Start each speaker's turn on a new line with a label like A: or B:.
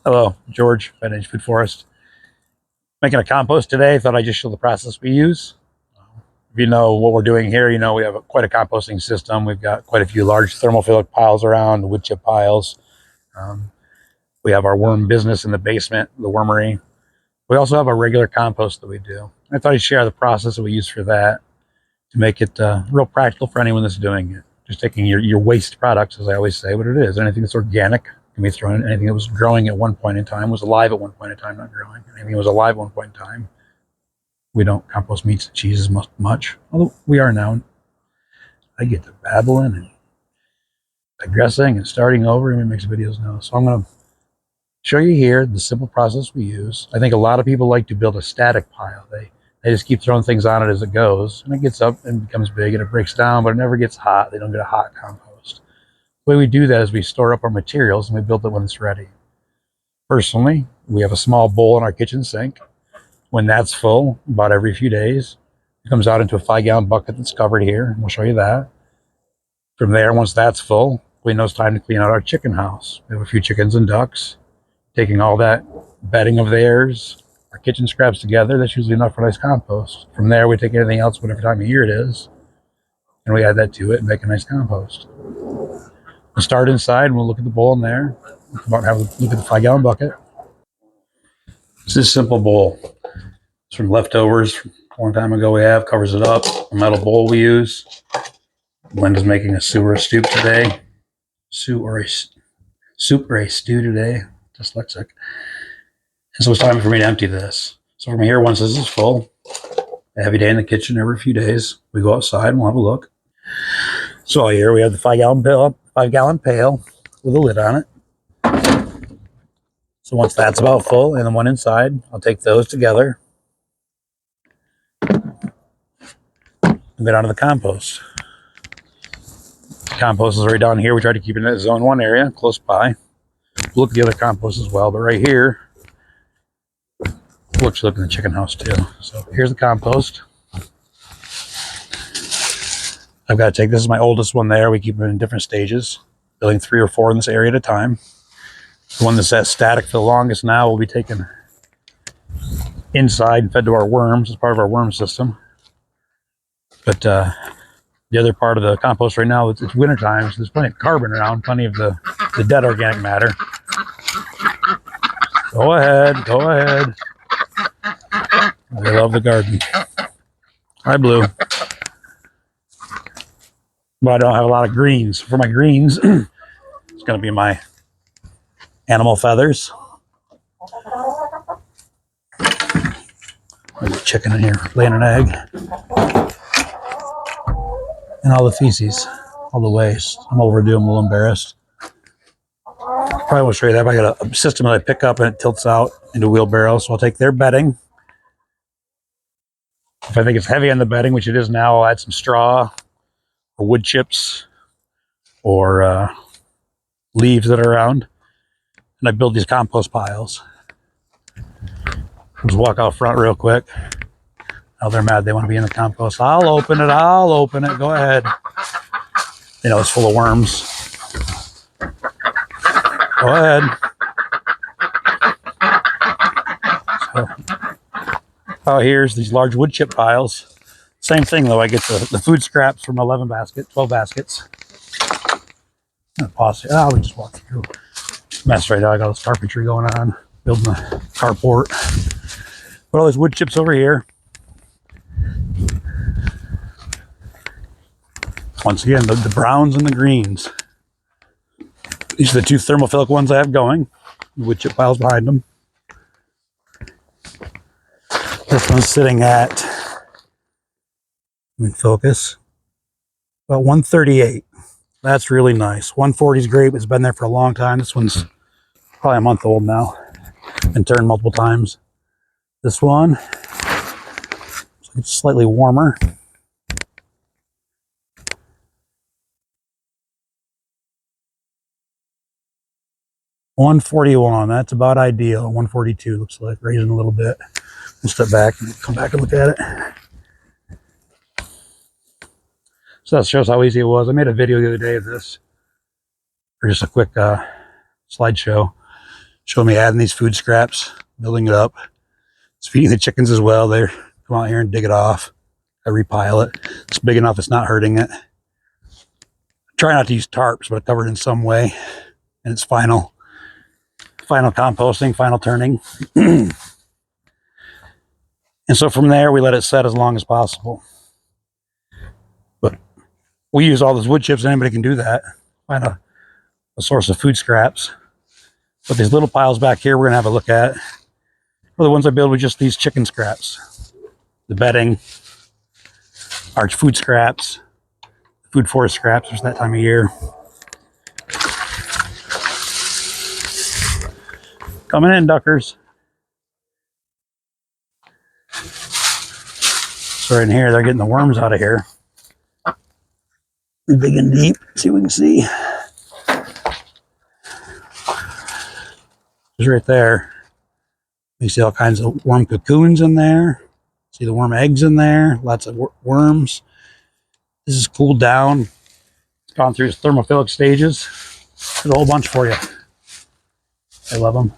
A: Hello, George, Vintage Food Forest. Making a compost today. Thought I'd just show the process we use. If you know what we're doing here, you know we have quite a composting system. We've got quite a few large thermophilic piles around, wood chip piles. Um, we have our worm business in the basement, the wormery. We also have a regular compost that we do. I thought I'd share the process that we use for that to make it real practical for anyone that's doing it. Just taking your waste products, as I always say, what it is. Anything that's organic can be thrown in. Anything that was growing at one point in time, was alive at one point in time, not growing. Anything that was alive at one point in time. We don't compost meats and cheeses much, although we are now. I get to babbling and digressing and starting over, and it makes videos now. So I'm going to show you here the simple process we use. I think a lot of people like to build a static pile. They just keep throwing things on it as it goes, and it gets up and becomes big and it breaks down, but it never gets hot. They don't get a hot compost. The way we do that is we store up our materials and we build it when it's ready. Personally, we have a small bowl in our kitchen sink. When that's full, about every few days, it comes out into a 5-gallon bucket that's covered here. We'll show you that. From there, once that's full, we know it's time to clean out our chicken house. We have a few chickens and ducks. Taking all that bedding of theirs, our kitchen scraps together, that's usually enough for nice compost. From there, we take anything else, whatever time of year it is, and we add that to it and make a nice compost. We'll start inside and we'll look at the bowl in there. We'll come out and have a look at the 5-gallon bucket. It's this simple bowl. It's from leftovers from a long time ago we have, covers it up. A metal bowl we use. Glenda's making a soup or a stew today. Soup or a stew today. Dyslexic. And so it's time for me to empty this. So from here, once this is full, a heavy day in the kitchen every few days, we go outside and we'll have a look. So here we have the 5-gallon pail with a lid on it. So once that's about full and the one inside, I'll take those together and go down to the compost. The compost is right down here. We try to keep it in that zone 1 area close by. We'll look at the other compost as well, but right here, we'll look in the chicken house too. So here's the compost. I've got to take, this is my oldest one there. We keep them in different stages, building 3 or 4 in this area at a time. The one that's at static for the longest now will be taken inside and fed to our worms as part of our worm system. But the other part of the compost right now, it's winter time, so there's plenty of carbon around, plenty of the dead organic matter. Go ahead, go ahead. I love the garden. Hi, Blue. But I don't have a lot of greens. For my greens, it's going to be my animal feathers. There's a chicken in here laying an egg. And all the feces, all the waste. I'm overdue, I'm a little embarrassed. Probably will show you that. I got a system that I pick up and it tilts out into a wheelbarrow. So I'll take their bedding. If I think it's heavy on the bedding, which it is now, I'll add some straw or wood chips or leaves that are around. And I build these compost piles. Just walk out front real quick. Oh, they're mad. They want to be in the compost. I'll open it. I'll open it. Go ahead. You know, it's full of worms. Go ahead. So, oh, here's these large wood chip piles. Same thing, though. I get the food scraps from 12 baskets. I'm gonna pause here. I'll just walk through. Mess right now. I got this carpentry going on. Building a carport. Put all these wood chips over here. Once again, the browns and the greens. These are the 2 thermophilic ones I have going. Wood chip piles behind them. This one's sitting at, let me focus, about 138. That's really nice. 140 is great, but it's been there for a long time. This one's probably a month old now. Been turned multiple times. This one, it's slightly warmer. $141, that's about ideal. 142 looks like, raising a little bit. We'll step back and come back and look at it. So that shows how easy it was. I made a video the other day of this, or just a quick slideshow. Show me adding these food scraps, building it up. It's feeding the chickens as well. They come out here and dig it off. I repile it. It's big enough it's not hurting it. Try not to use tarps, but cover it in some way. And it's final composting, final turning. And so from there, we let it set as long as possible. But we use all those wood chips, and anybody can do that. Find a source of food scraps. But these little piles back here, we're going to have a look at are the ones I build with just these chicken scraps. The bedding, our food scraps, food forest scraps. It's that time of year. Coming in, duckers. So right in here, they're getting the worms out of here. Big and deep. See what we can see. Just right there. You see all kinds of worm cocoons in there. See the worm eggs in there. Lots of worms. This is cooled down. It's gone through its thermophilic stages. There's a whole bunch for you. I love them.